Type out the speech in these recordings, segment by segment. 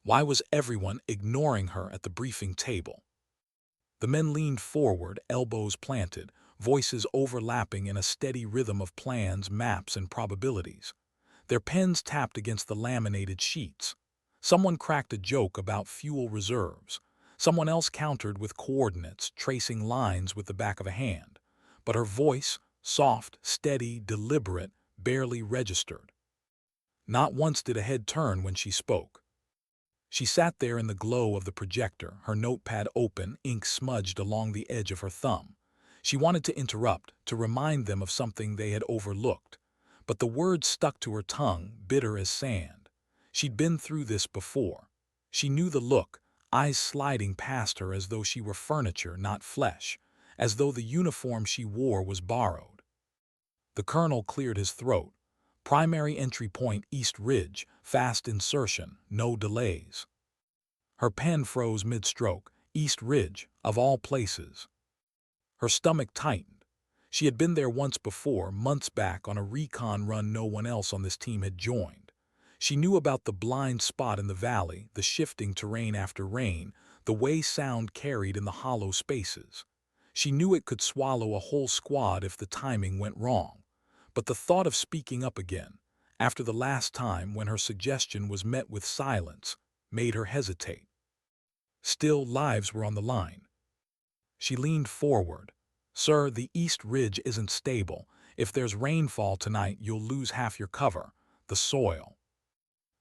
Why was everyone ignoring her at the briefing table? The men leaned forward, elbows planted, voices overlapping in a steady rhythm of plans, maps, and probabilities. Their pens tapped against the laminated sheets. Someone cracked a joke about fuel reserves. Someone else countered with coordinates, tracing lines with the back of a hand. But her voice, soft, steady, deliberate, barely registered. Not once did a head turn when she spoke. She sat there in the glow of the projector, her notepad open, ink smudged along the edge of her thumb. She wanted to interrupt, to remind them of something they had overlooked. But the words stuck to her tongue, bitter as sand. She'd been through this before. She knew the look, eyes sliding past her as though she were furniture, not flesh, as though the uniform she wore was borrowed. The colonel cleared his throat. Primary entry point East Ridge, fast insertion, no delays. Her pen froze mid-stroke. East Ridge, of all places. Her stomach tightened. She had been there once before, months back, on a recon run no one else on this team had joined. She knew about the blind spot in the valley, the shifting terrain after rain, the way sound carried in the hollow spaces. She knew it could swallow a whole squad if the timing went wrong. But the thought of speaking up again, after the last time when her suggestion was met with silence, made her hesitate. Still, lives were on the line. She leaned forward. "Sir, the East Ridge isn't stable. If there's rainfall tonight, you'll lose half your cover, the soil."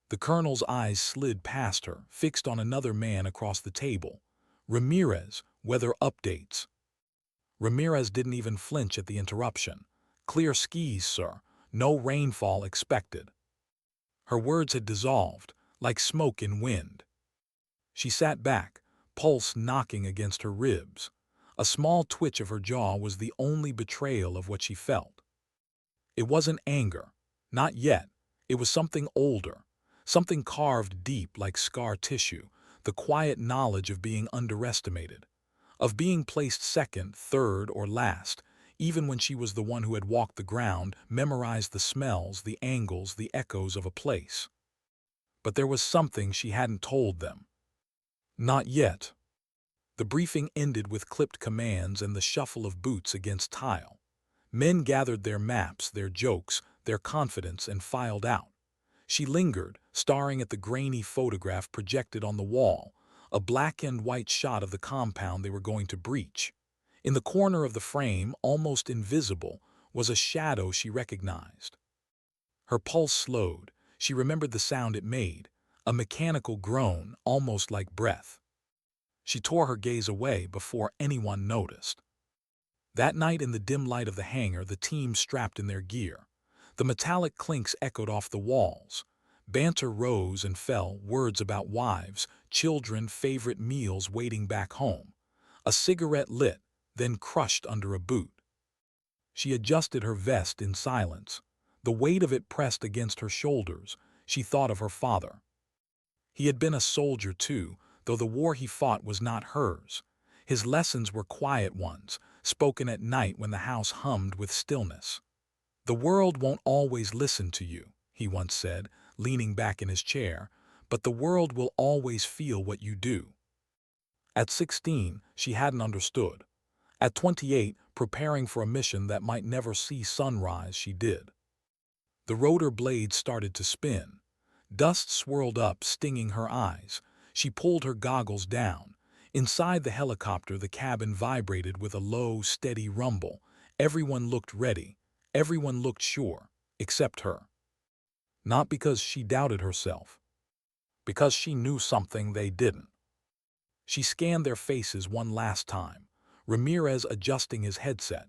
The colonel's eyes slid past her, fixed on another man across the table. "Ramirez, weather updates." Ramirez didn't even flinch at the interruption. "Clear skies, sir. No rainfall expected." Her words had dissolved, like smoke in wind. She sat back, pulse knocking against her ribs. A small twitch of her jaw was the only betrayal of what she felt. It wasn't anger. Not yet. It was something older. Something carved deep like scar tissue. The quiet knowledge of being underestimated. Of being placed second, third, or last, even when she was the one who had walked the ground, memorized the smells, the angles, the echoes of a place. But there was something she hadn't told them. Not yet. The briefing ended with clipped commands and the shuffle of boots against tile. Men gathered their maps, their jokes, their confidence, and filed out. She lingered, staring at the grainy photograph projected on the wall, a black and white shot of the compound they were going to breach. In the corner of the frame, almost invisible, was a shadow she recognized. Her pulse slowed. She remembered the sound it made, a mechanical groan, almost like breath. She tore her gaze away before anyone noticed. That night in the dim light of the hangar, the team strapped in their gear. The metallic clinks echoed off the walls. Banter rose and fell, words about wives, children, favorite meals waiting back home. A cigarette lit, then crushed under a boot. She adjusted her vest in silence. The weight of it pressed against her shoulders. She thought of her father. He had been a soldier too, though the war he fought was not hers. His lessons were quiet ones, spoken at night when the house hummed with stillness. "The world won't always listen to you," he once said, leaning back in his chair, "but the world will always feel what you do." At 16, she hadn't understood. At 28, preparing for a mission that might never see sunrise, she did. The rotor blades started to spin. Dust swirled up, stinging her eyes. She pulled her goggles down. Inside the helicopter, the cabin vibrated with a low, steady rumble. Everyone looked ready. Everyone looked sure, except her. Not because she doubted herself. Because she knew something they didn't. She scanned their faces one last time. Ramirez adjusting his headset.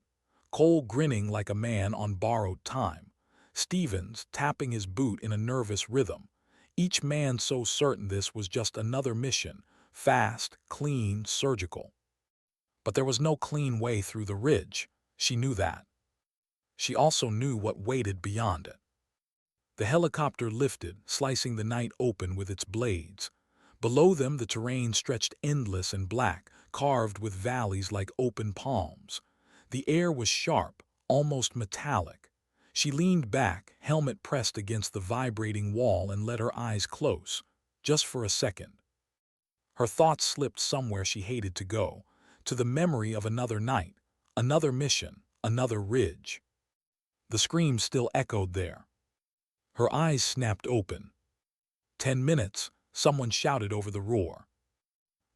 Cole grinning like a man on borrowed time. Stevens tapping his boot in a nervous rhythm. Each man so certain this was just another mission, fast, clean, surgical. But there was no clean way through the ridge. She knew that. She also knew what waited beyond it. The helicopter lifted, slicing the night open with its blades. Below them, the terrain stretched endless and black, carved with valleys like open palms. The air was sharp, almost metallic. She leaned back, helmet pressed against the vibrating wall, and let her eyes close. just for a second. Her thoughts slipped somewhere she hated to go, to the memory of another night, another mission, another ridge. The scream still echoed there. Her eyes snapped open. 10 minutes, someone shouted over the roar.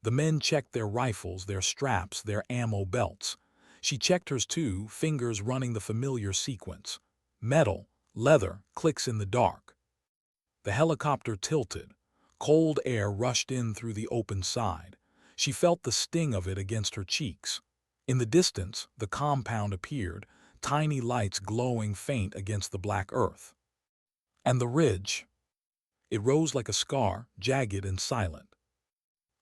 The men checked their rifles, their straps, their ammo belts. She checked hers too, fingers running the familiar sequence. Metal, leather, clicks in the dark. The helicopter tilted. Cold air rushed in through the open side. She felt the sting of it against her cheeks. In the distance, the compound appeared, tiny lights glowing faint against the black earth. And the ridge. It rose like a scar, jagged and silent.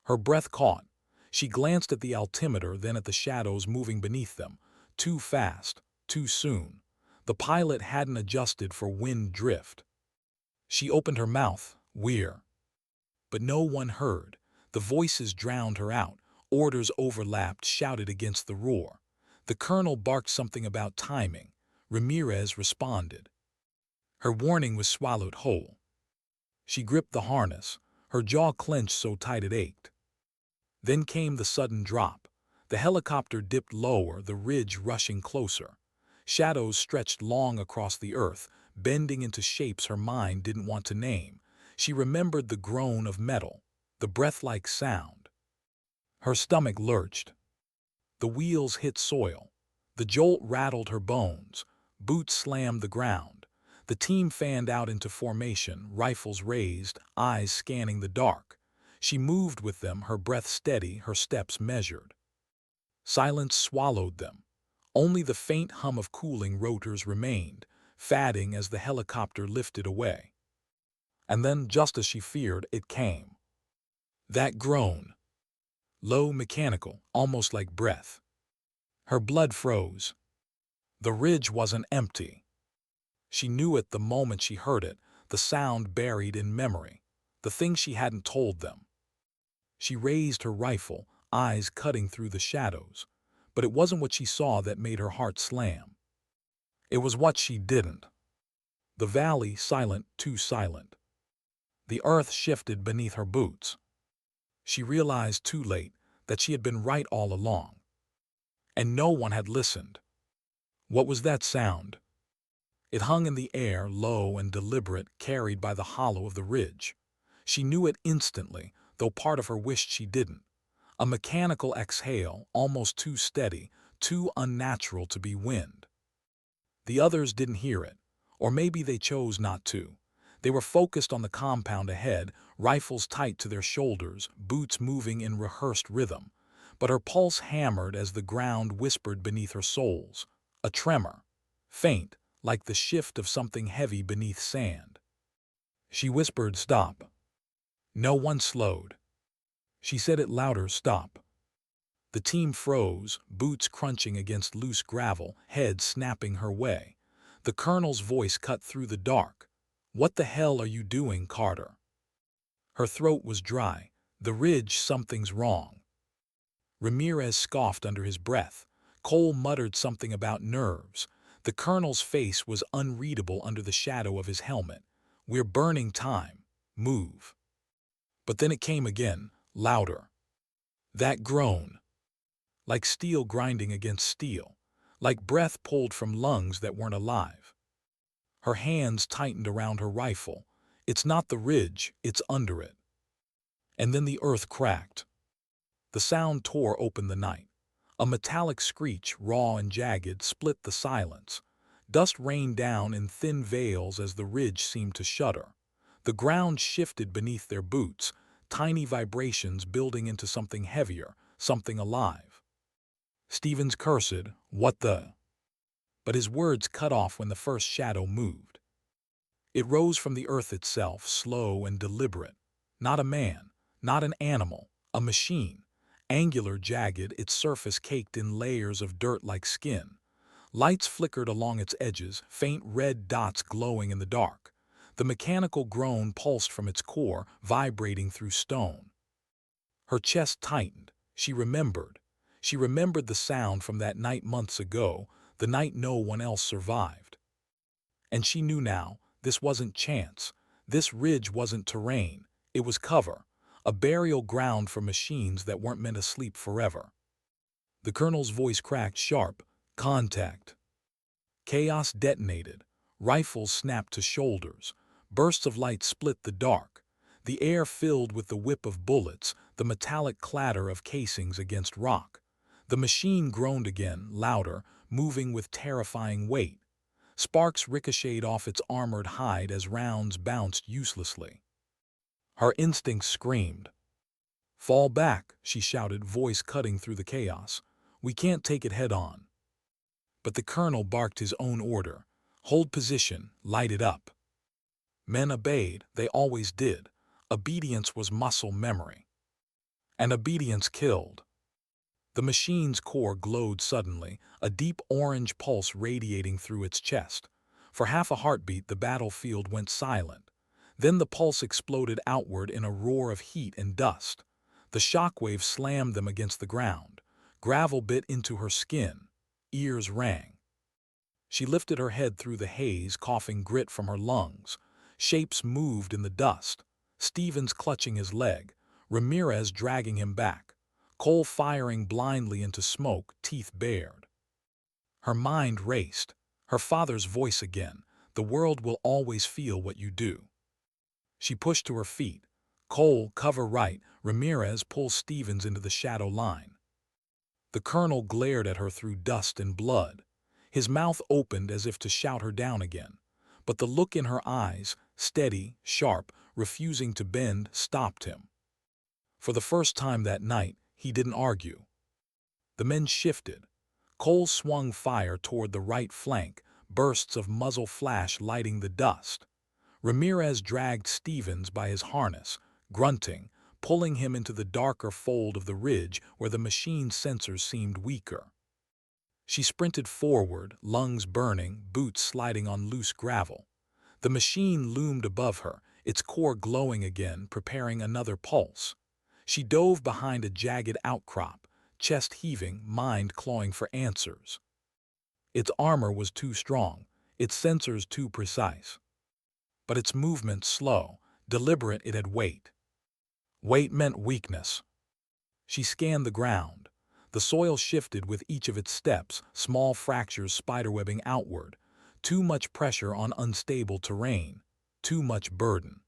Her breath caught. She glanced at the altimeter, then at the shadows moving beneath them. Too fast, too soon. The pilot hadn't adjusted for wind drift. She opened her mouth, "We're." But no one heard. The voices drowned her out. Orders overlapped, shouted against the roar. The colonel barked something about timing. Ramirez responded. Her warning was swallowed whole. She gripped the harness, her jaw clenched so tight it ached. Then came the sudden drop. The helicopter dipped lower, the ridge rushing closer. Shadows stretched long across the earth, bending into shapes her mind didn't want to name. She remembered the groan of metal, the breath-like sound. Her stomach lurched. The wheels hit soil. The jolt rattled her bones. Boots slammed the ground. The team fanned out into formation, rifles raised, eyes scanning the dark. She moved with them, her breath steady, her steps measured. Silence swallowed them. Only the faint hum of cooling rotors remained, fading as the helicopter lifted away. And then, just as she feared, it came. That groan. Low, mechanical, almost like breath. Her blood froze. The ridge wasn't empty. She knew it the moment she heard it, the sound buried in memory, the thing she hadn't told them. She raised her rifle, eyes cutting through the shadows. But it wasn't what she saw that made her heart slam. It was what she didn't. The valley silent, too silent. The earth shifted beneath her boots. She realized too late that she had been right all along. And no one had listened. What was that sound? It hung in the air, low and deliberate, carried by the hollow of the ridge. She knew it instantly, though part of her wished she didn't. A mechanical exhale, almost too steady, too unnatural to be wind. The others didn't hear it, or maybe they chose not to. They were focused on the compound ahead, rifles tight to their shoulders, boots moving in rehearsed rhythm. But her pulse hammered as the ground whispered beneath her soles. A tremor, faint, like the shift of something heavy beneath sand. She whispered, "Stop." No one slowed. She said it louder, "Stop." The team froze, boots crunching against loose gravel, head snapping her way. The colonel's voice cut through the dark. "What the hell are you doing, Carter?" Her throat was dry. "The ridge, something's wrong." Ramirez scoffed under his breath. Cole muttered something about nerves. The colonel's face was unreadable under the shadow of his helmet. "We're burning time. Move." But then it came again, louder. That groan. Like steel grinding against steel. Like breath pulled from lungs that weren't alive. Her hands tightened around her rifle. It's not the ridge, it's under it. And then the earth cracked. The sound tore open the night. A metallic screech, raw and jagged, split the silence. Dust rained down in thin veils as the ridge seemed to shudder. The ground shifted beneath their boots, tiny vibrations building into something heavier, something alive. Stevens cursed, "What the?" But his words cut off when the first shadow moved. It rose from the earth itself, slow and deliberate. Not a man, not an animal, a machine. Angular, jagged, its surface caked in layers of dirt like skin. Lights flickered along its edges, faint red dots glowing in the dark. The mechanical groan pulsed from its core, vibrating through stone. Her chest tightened. She remembered. She remembered the sound from that night months ago, the night no one else survived. And she knew now, this wasn't chance. This ridge wasn't terrain. It was cover, a burial ground for machines that weren't meant to sleep forever. The colonel's voice cracked sharp. Contact. Chaos detonated. Rifles snapped to shoulders. Bursts of light split the dark. The air filled with the whip of bullets, the metallic clatter of casings against rock. The machine groaned again, louder, moving with terrifying weight. Sparks ricocheted off its armored hide as rounds bounced uselessly. Her instincts screamed. "Fall back," she shouted, voice cutting through the chaos. "We can't take it head-on." But the colonel barked his own order. "Hold position, light it up." Men obeyed, they always did. Obedience was muscle memory. And obedience killed. The machine's core glowed suddenly, a deep orange pulse radiating through its chest. For half a heartbeat, the battlefield went silent. Then the pulse exploded outward in a roar of heat and dust. The shockwave slammed them against the ground. Gravel bit into her skin. Ears rang. She lifted her head through the haze, coughing grit from her lungs. Shapes moved in the dust. Stevens clutching his leg. Ramirez dragging him back. Cole firing blindly into smoke, teeth bared. Her mind raced. Her father's voice again. "The world will always feel what you do." She pushed to her feet. "Cole, cover right." Ramirez pulled Stevens into the shadow line. The colonel glared at her through dust and blood. His mouth opened as if to shout her down again. But the look in her eyes, steady, sharp, refusing to bend, stopped him. For the first time that night, he didn't argue. The men shifted. Cole swung fire toward the right flank, bursts of muzzle flash lighting the dust. Ramirez dragged Stevens by his harness, grunting, pulling him into the darker fold of the ridge where the machine's sensors seemed weaker. She sprinted forward, lungs burning, boots sliding on loose gravel. The machine loomed above her, its core glowing again, preparing another pulse. She dove behind a jagged outcrop, chest heaving, mind clawing for answers. Its armor was too strong, its sensors too precise. But its movement slow, deliberate. It had weight. Weight meant weakness. She scanned the ground. The soil shifted with each of its steps, small fractures spiderwebbing outward. Too much pressure on unstable terrain. Too much burden.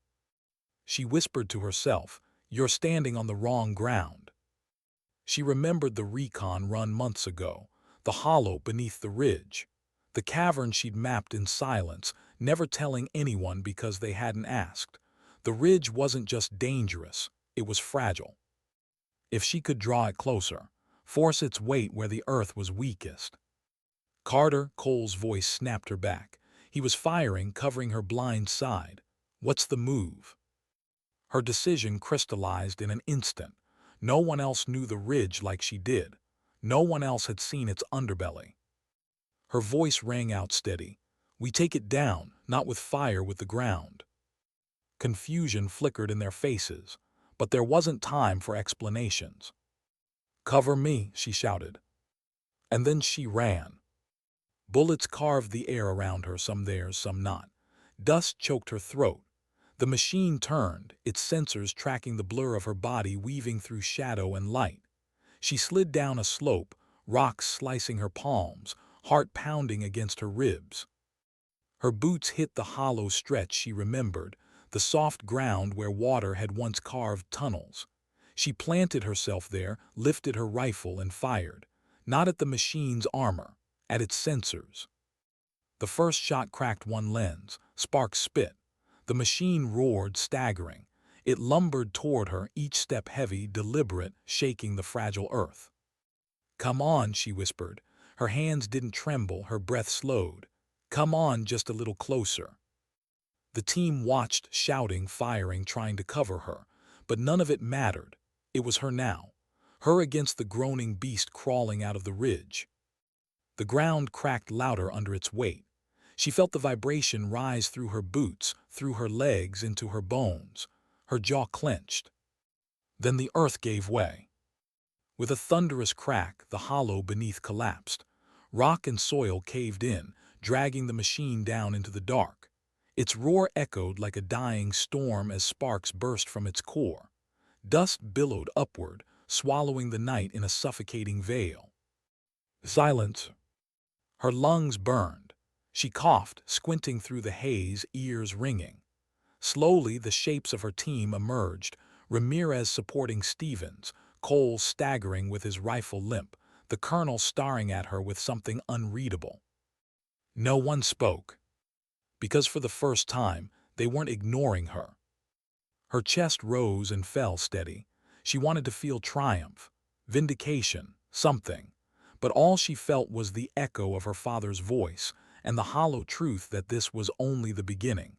She whispered to herself, "You're standing on the wrong ground." She remembered the recon run months ago, the hollow beneath the ridge, the cavern she'd mapped in silence, never telling anyone because they hadn't asked. The ridge wasn't just dangerous, it was fragile. If she could draw it closer, force its weight where the earth was weakest. "Carter," Cole's voice snapped her back. He was firing, covering her blind side. "What's the move?" Her decision crystallized in an instant. No one else knew the ridge like she did. No one else had seen its underbelly. Her voice rang out steady. "We take it down, not with fire, with the ground." Confusion flickered in their faces, but there wasn't time for explanations. "Cover me," she shouted. And then she ran. Bullets carved the air around her, some theirs, some not. Dust choked her throat. The machine turned, its sensors tracking the blur of her body weaving through shadow and light. She slid down a slope, rocks slicing her palms, heart pounding against her ribs. Her boots hit the hollow stretch she remembered, the soft ground where water had once carved tunnels. She planted herself there, lifted her rifle and fired, not at the machine's armor, at its sensors. The first shot cracked one lens, sparks spit. The machine roared, staggering. It lumbered toward her, each step heavy, deliberate, shaking the fragile earth. "Come on," she whispered. Her hands didn't tremble, her breath slowed. "Come on, just a little closer." The team watched, shouting, firing, trying to cover her. But none of it mattered. It was her now. Her against the groaning beast crawling out of the ridge. The ground cracked louder under its weight. She felt the vibration rise through her boots, through her legs, into her bones. Her jaw clenched. Then the earth gave way. With a thunderous crack, the hollow beneath collapsed. Rock and soil caved in, dragging the machine down into the dark. Its roar echoed like a dying storm as sparks burst from its core. Dust billowed upward, swallowing the night in a suffocating veil. Silence. Her lungs burned. She coughed, squinting through the haze, ears ringing. Slowly, the shapes of her team emerged, Ramirez supporting Stevens, Cole staggering with his rifle limp, the colonel staring at her with something unreadable. No one spoke, because for the first time, they weren't ignoring her. Her chest rose and fell steady. She wanted to feel triumph, vindication, something. But all she felt was the echo of her father's voice and the hollow truth that this was only the beginning.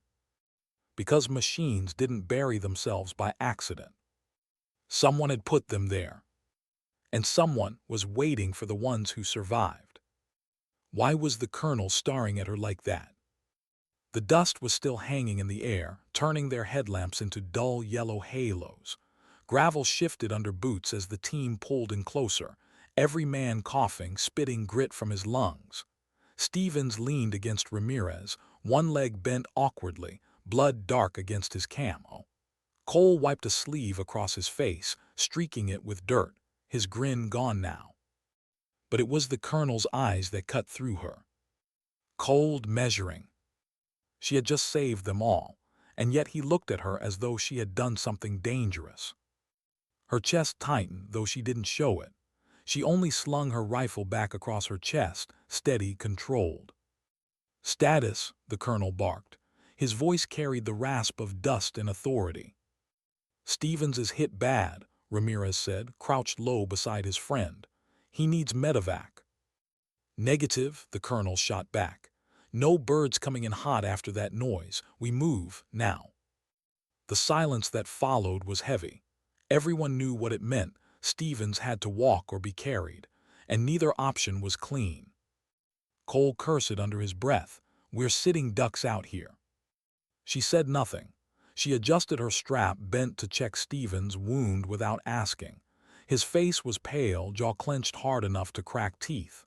Because machines didn't bury themselves by accident. Someone had put them there, and someone was waiting for the ones who survived. Why was the colonel staring at her like that? The dust was still hanging in the air, turning their headlamps into dull yellow halos. Gravel shifted under boots as the team pulled in closer, every man coughing, spitting grit from his lungs. Stevens leaned against Ramirez, one leg bent awkwardly, blood dark against his camo. Cole wiped a sleeve across his face, streaking it with dirt, his grin gone now. But it was the colonel's eyes that cut through her. Cold, measuring. She had just saved them all, and yet he looked at her as though she had done something dangerous. Her chest tightened, though she didn't show it. She only slung her rifle back across her chest, steady, controlled. "Status," the colonel barked. His voice carried the rasp of dust and authority. "Stevens is hit bad," Ramirez said, crouched low beside his friend. "He needs medevac." "Negative," the colonel shot back. "No birds coming in hot after that noise. We move, now." The silence that followed was heavy. Everyone knew what it meant. Stevens had to walk or be carried, and neither option was clean. Cole cursed under his breath. "We're sitting ducks out here." She said nothing. She adjusted her strap, bent to check Stevens' wound without asking. His face was pale, jaw clenched hard enough to crack teeth.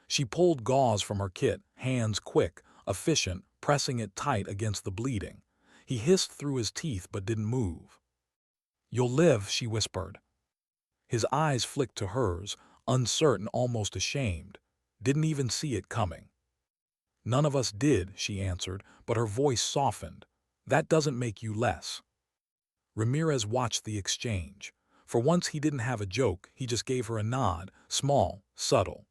She pulled gauze from her kit, hands quick, efficient, pressing it tight against the bleeding. He hissed through his teeth but didn't move. "You'll live," she whispered. His eyes flicked to hers, uncertain, almost ashamed. "Didn't even see it coming." "None of us did," she answered, but her voice softened. "That doesn't make you less." Ramirez watched the exchange. For once he didn't have a joke, he just gave her a nod, small, subtle.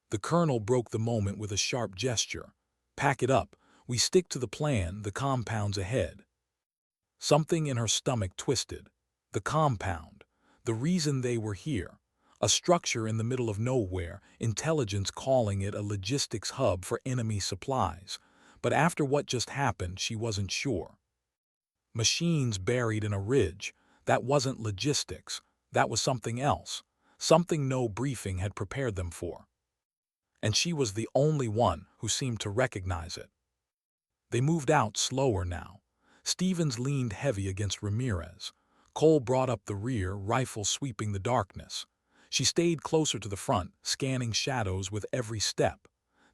The colonel broke the moment with a sharp gesture. "Pack it up. We stick to the plan, the compound's ahead." Something in her stomach twisted. The compound. The reason they were here. A structure in the middle of nowhere, intelligence calling it a logistics hub for enemy supplies. But after what just happened, she wasn't sure. Machines buried in a ridge. That wasn't logistics. That was something else. Something no briefing had prepared them for. And she was the only one who seemed to recognize it. They moved out slower now. Stevens leaned heavy against Ramirez. Cole brought up the rear, rifle sweeping the darkness. She stayed closer to the front, scanning shadows with every step.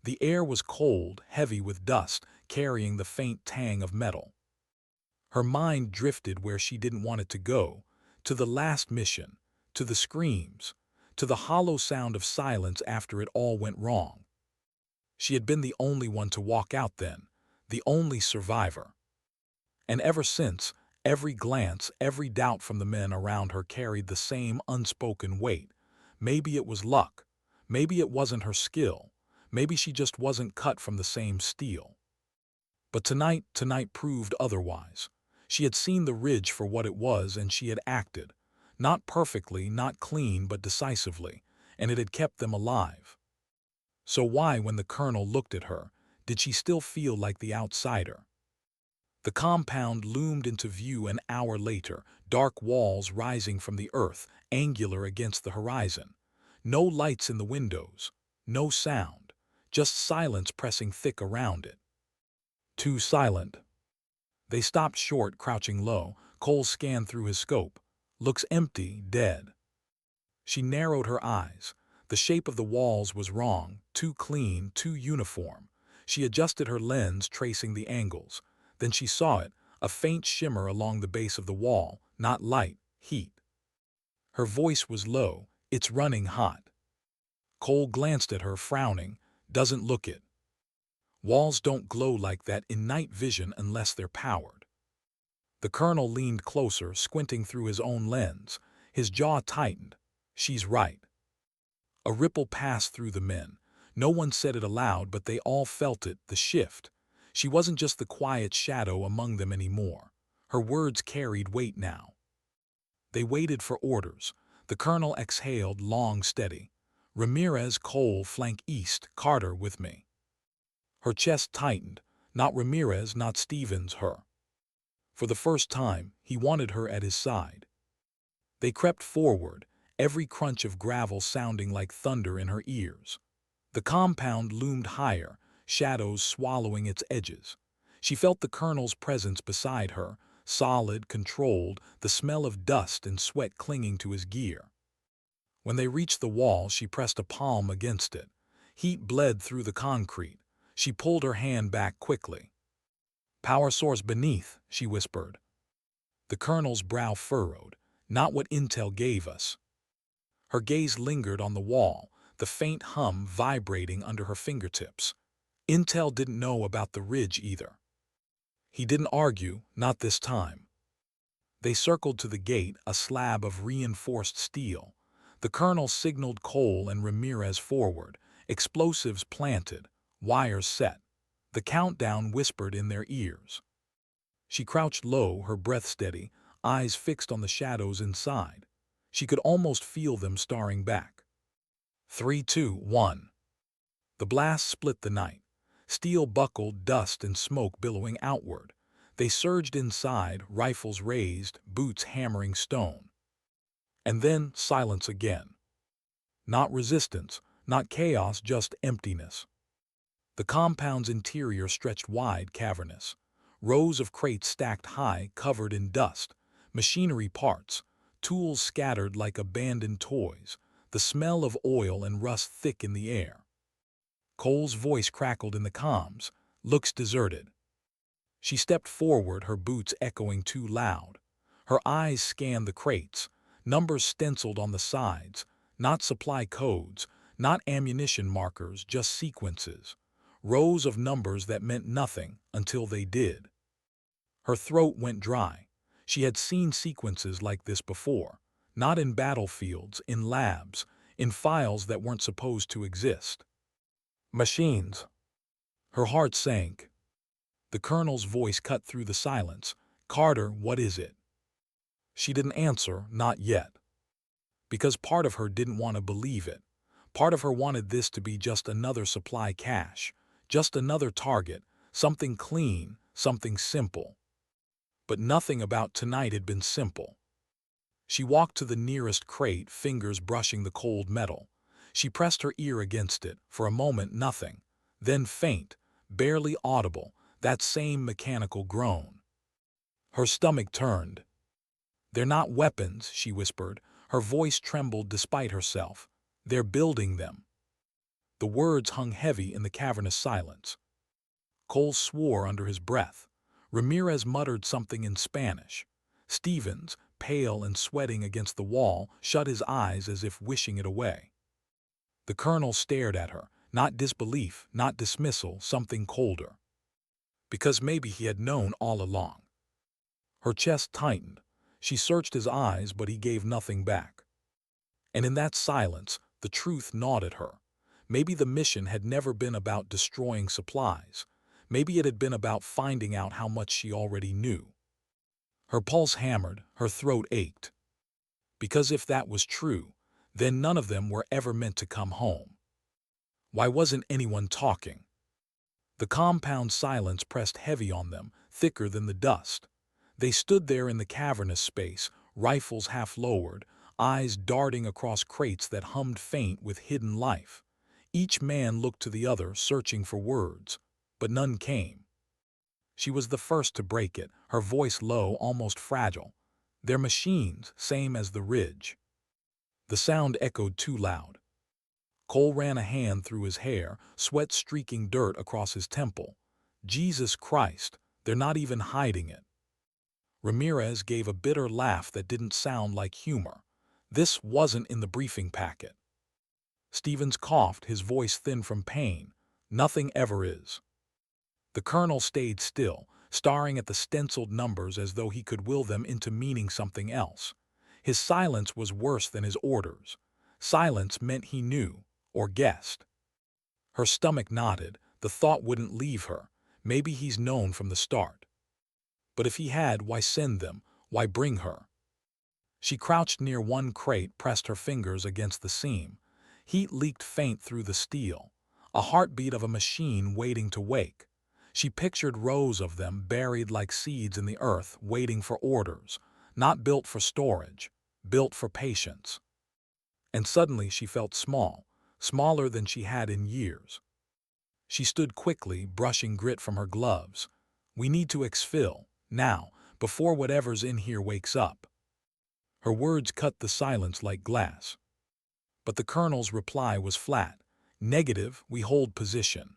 The air was cold, heavy with dust, carrying the faint tang of metal. Her mind drifted where she didn't want it to go, to the last mission, to the screams, to the hollow sound of silence after it all went wrong. She had been the only one to walk out then, the only survivor. And ever since, every glance, every doubt from the men around her carried the same unspoken weight. Maybe it was luck. Maybe it wasn't her skill. Maybe she just wasn't cut from the same steel. But tonight proved otherwise. She had seen the ridge for what it was, and she had acted. Not perfectly, not clean, but decisively, and it had kept them alive. So why, when the colonel looked at her, did she still feel like the outsider? The compound loomed into view an hour later, dark walls rising from the earth, angular against the horizon. No lights in the windows, no sound, just silence pressing thick around it. Too silent. They stopped short, crouching low. Cole scanned through his scope. Looks empty, dead. She narrowed her eyes. The shape of the walls was wrong, too clean, too uniform. She adjusted her lens, tracing the angles. Then she saw it, a faint shimmer along the base of the wall, not light, heat. Her voice was low, "It's running hot." Cole glanced at her, frowning. "Doesn't look it. Walls don't glow like that in night vision unless they're powered." The colonel leaned closer, squinting through his own lens. His jaw tightened. "She's right." A ripple passed through the men. No one said it aloud, but they all felt it, the shift. She wasn't just the quiet shadow among them anymore. Her words carried weight now. They waited for orders. The colonel exhaled, long, steady. "Ramirez, Cole, flank east, Carter with me." Her chest tightened. Not Ramirez, not Stevens, her. For the first time, he wanted her at his side. They crept forward, every crunch of gravel sounding like thunder in her ears. The compound loomed higher, shadows swallowing its edges. She felt the colonel's presence beside her, solid, controlled, the smell of dust and sweat clinging to his gear. When they reached the wall, she pressed a palm against it. Heat bled through the concrete. She pulled her hand back quickly. "Power source beneath," she whispered. The colonel's brow furrowed. "Not what intel gave us." Her gaze lingered on the wall, the faint hum vibrating under her fingertips. Intel didn't know about the ridge either. He didn't argue, not this time. They circled to the gate, a slab of reinforced steel. The colonel signaled Cole and Ramirez forward, explosives planted, wires set. The countdown whispered in their ears. She crouched low, her breath steady, eyes fixed on the shadows inside. She could almost feel them staring back. 3, 2, 1. The blast split the night. Steel buckled, dust and smoke billowing outward. They surged inside, rifles raised, boots hammering stone. And then silence again. Not resistance, not chaos, just emptiness. The compound's interior stretched wide, cavernous. Rows of crates stacked high, covered in dust. Machinery parts, tools scattered like abandoned toys. The smell of oil and rust thick in the air. Cole's voice crackled in the comms. "Looks deserted." She stepped forward, her boots echoing too loud. Her eyes scanned the crates, numbers stenciled on the sides, not supply codes, not ammunition markers, just sequences. Rows of numbers that meant nothing until they did. Her throat went dry. She had seen sequences like this before, not in battlefields, in labs, in files that weren't supposed to exist. Machines. Her heart sank. The colonel's voice cut through the silence. "Carter, what is it?" She didn't answer, not yet. Because part of her didn't want to believe it. Part of her wanted this to be just another supply cache, just another target, something clean, something simple. But nothing about tonight had been simple. She walked to the nearest crate, fingers brushing the cold metal. She pressed her ear against it. For a moment, nothing. Then faint, barely audible, that same mechanical groan. Her stomach turned. "They're not weapons," she whispered. Her voice trembled despite herself. "They're building them." The words hung heavy in the cavernous silence. Cole swore under his breath. Ramirez muttered something in Spanish. Stevens, pale and sweating against the wall, shut his eyes as if wishing it away. The colonel stared at her, not disbelief, not dismissal, something colder. Because maybe he had known all along. Her chest tightened. She searched his eyes, but he gave nothing back. And in that silence, the truth gnawed at her. Maybe the mission had never been about destroying supplies. Maybe it had been about finding out how much she already knew. Her pulse hammered, her throat ached. Because if that was true, then none of them were ever meant to come home. Why wasn't anyone talking? The compound silence pressed heavy on them, thicker than the dust. They stood there in the cavernous space, rifles half lowered, eyes darting across crates that hummed faint with hidden life. Each man looked to the other, searching for words, but none came. She was the first to break it, her voice low, almost fragile. "They're machines, same as the ridge." The sound echoed too loud. Cole ran a hand through his hair, sweat streaking dirt across his temple. "Jesus Christ, They're not even hiding it. Ramirez gave a bitter laugh that didn't sound like humor. This wasn't in the briefing packet. Stevens coughed, his voice thin from pain. Nothing ever is. The colonel stayed still, staring at the stenciled numbers as though he could will them into meaning something else. His silence was worse than his orders. Silence meant he knew, or guessed. Her stomach knotted. The thought wouldn't leave her. Maybe he's known from the start. But if he had, why send them? Why bring her? She crouched near one crate, pressed her fingers against the seam. Heat leaked faint through the steel. A heartbeat of a machine waiting to wake. She pictured rows of them buried like seeds in the earth, waiting for orders. Not built for storage, built for patience. And suddenly she felt small, smaller than she had in years. She stood quickly, brushing grit from her gloves. We need to exfil, now, before whatever's in here wakes up. Her words cut the silence like glass. But the colonel's reply was flat. Negative, we hold position.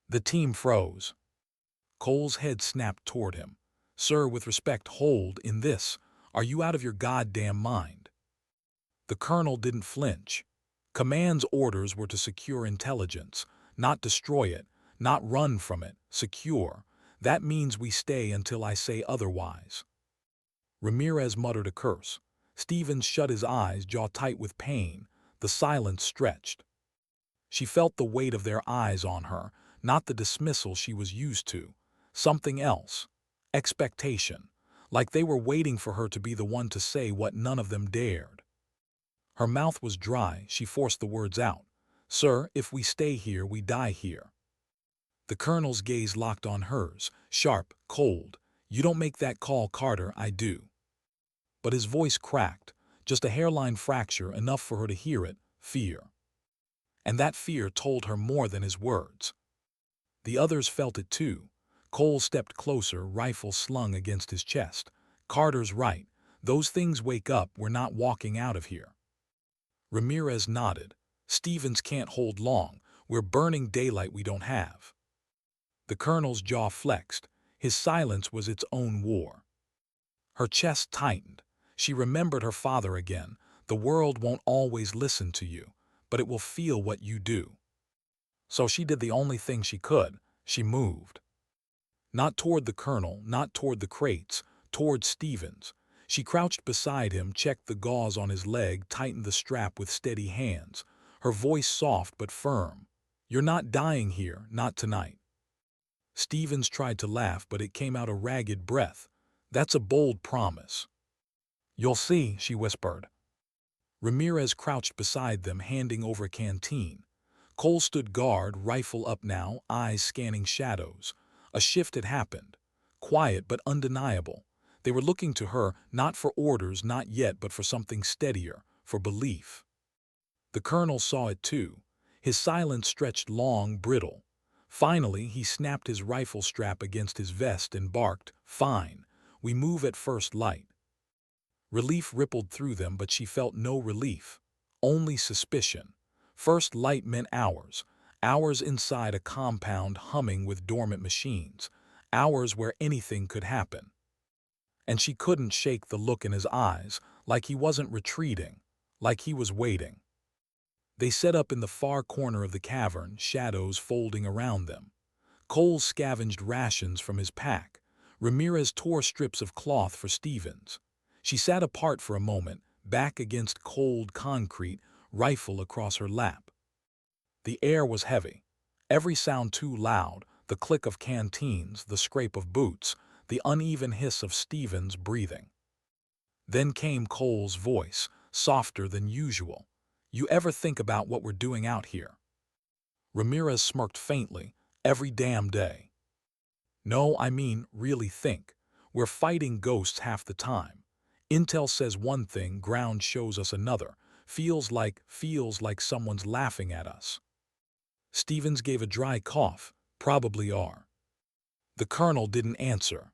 The team froze. Cole's head snapped toward him. Sir, with respect, hold in this. Are you out of your goddamn mind? The colonel didn't flinch. Command's orders were to secure intelligence, not destroy it, not run from it, secure. That means we stay until I say otherwise. Ramirez muttered a curse. Stevens shut his eyes, jaw tight with pain. The silence stretched. She felt the weight of their eyes on her, not the dismissal she was used to. Something else. Expectation. Like they were waiting for her to be the one to say what none of them dared. Her mouth was dry, she forced the words out. Sir, if we stay here, we die here. The colonel's gaze locked on hers, sharp, cold. You don't make that call, Carter, I do. But his voice cracked, just a hairline fracture, enough for her to hear it, fear. And that fear told her more than his words. The others felt it too. Cole stepped closer, rifle slung against his chest. Carter's right. Those things wake up, we're not walking out of here. Ramirez nodded. Stevens can't hold long. We're burning daylight we don't have. The colonel's jaw flexed. His silence was its own war. Her chest tightened. She remembered her father again. The world won't always listen to you, but it will feel what you do. So she did the only thing she could. She moved. Not toward the colonel, not toward the crates, toward Stevens. She crouched beside him, checked the gauze on his leg, tightened the strap with steady hands. Her voice soft but firm. You're not dying here, not tonight. Stevens tried to laugh, but it came out a ragged breath. That's a bold promise. You'll see, she whispered. Ramirez crouched beside them, handing over a canteen. Cole stood guard, rifle up now, eyes scanning shadows. A shift had happened. Quiet but undeniable. They were looking to her, not for orders, not yet, but for something steadier, for belief. The colonel saw it too. His silence stretched long, brittle. Finally, he snapped his rifle strap against his vest and barked, Fine, we move at first light. Relief rippled through them, but she felt no relief. Only suspicion. First light meant hours. Hours inside a compound humming with dormant machines. Hours where anything could happen. And she couldn't shake the look in his eyes, like he wasn't retreating, like he was waiting. They set up in the far corner of the cavern, shadows folding around them. Cole scavenged rations from his pack. Ramirez tore strips of cloth for Stevens. She sat apart for a moment, back against cold concrete, rifle across her lap. The air was heavy. Every sound too loud, the click of canteens, the scrape of boots, the uneven hiss of Stevens breathing. Then came Cole's voice, softer than usual. You ever think about what we're doing out here? Ramirez smirked faintly. Every damn day. No, I mean, really think. We're fighting ghosts half the time. Intel says one thing, ground shows us another. Feels like someone's laughing at us. Stevens gave a dry cough. Probably are. The colonel didn't answer.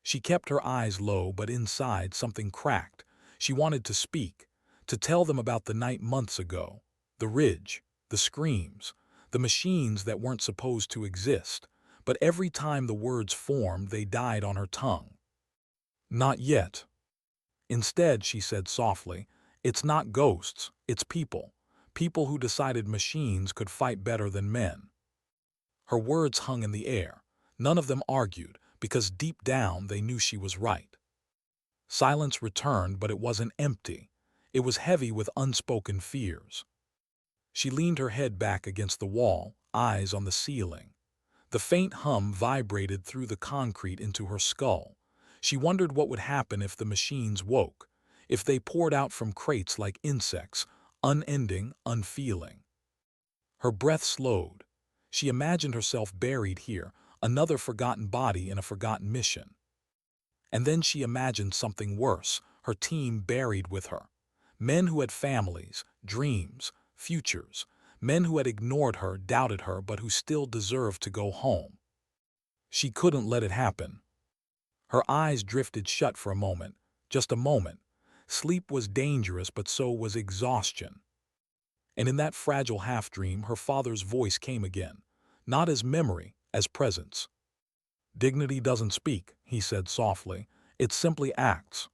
She kept her eyes low, but inside something cracked. She wanted to speak, to tell them about the night months ago, the ridge, the screams, the machines that weren't supposed to exist. but every time the words formed, they died on her tongue. "Not yet." Instead, she said softly, "It's not ghosts, it's people. People who decided machines could fight better than men." Her words hung in the air. None of them argued, because deep down they knew she was right. Silence returned, but it wasn't empty. It was heavy with unspoken fears. She leaned her head back against the wall, eyes on the ceiling. The faint hum vibrated through the concrete into her skull. She wondered what would happen if the machines woke, if they poured out from crates like insects, unending, unfeeling. Her breath slowed. She imagined herself buried here, another forgotten body in a forgotten mission. And then she imagined something worse, her team buried with her. Men who had families, dreams, futures. Men who had ignored her, doubted her, but who still deserved to go home. She couldn't let it happen. Her eyes drifted shut for a moment, just a moment. Sleep was dangerous, but so was exhaustion. And in that fragile half-dream, her father's voice came again, not as memory, as presence. "Dignity doesn't speak," he said softly. "It simply acts."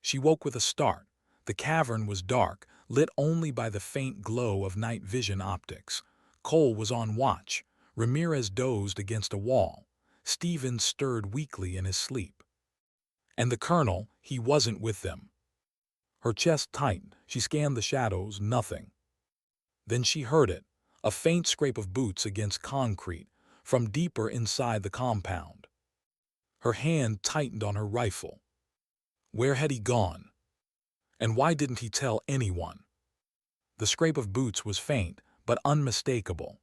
She woke with a start. The cavern was dark, lit only by the faint glow of night vision optics. Cole was on watch. Ramirez dozed against a wall. Stevens stirred weakly in his sleep. And the colonel, he wasn't with them. Her chest tightened. She scanned the shadows, nothing. Then she heard it, a faint scrape of boots against concrete, from deeper inside the compound. Her hand tightened on her rifle. Where had he gone? And why didn't he tell anyone? The scrape of boots was faint, but unmistakable.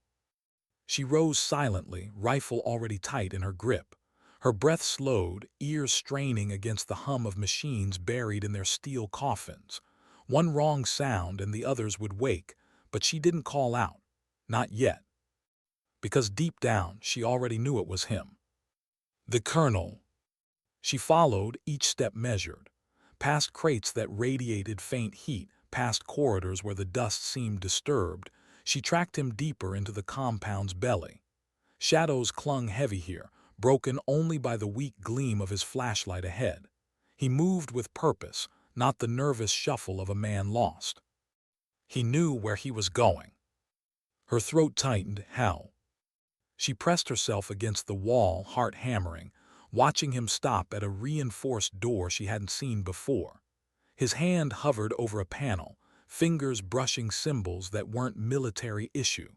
She rose silently, rifle already tight in her grip. Her breath slowed, ears straining against the hum of machines buried in their steel coffins. One wrong sound and the others would wake, but she didn't call out. Not yet. Because deep down, she already knew it was him. The colonel. She followed, each step measured. Past crates that radiated faint heat, past corridors where the dust seemed disturbed, she tracked him deeper into the compound's belly. Shadows clung heavy here, broken only by the weak gleam of his flashlight ahead. He moved with purpose, not the nervous shuffle of a man lost. He knew where he was going. Her throat tightened. How? She pressed herself against the wall, heart hammering, watching him stop at a reinforced door she hadn't seen before. His hand hovered over a panel, fingers brushing symbols that weren't military issue,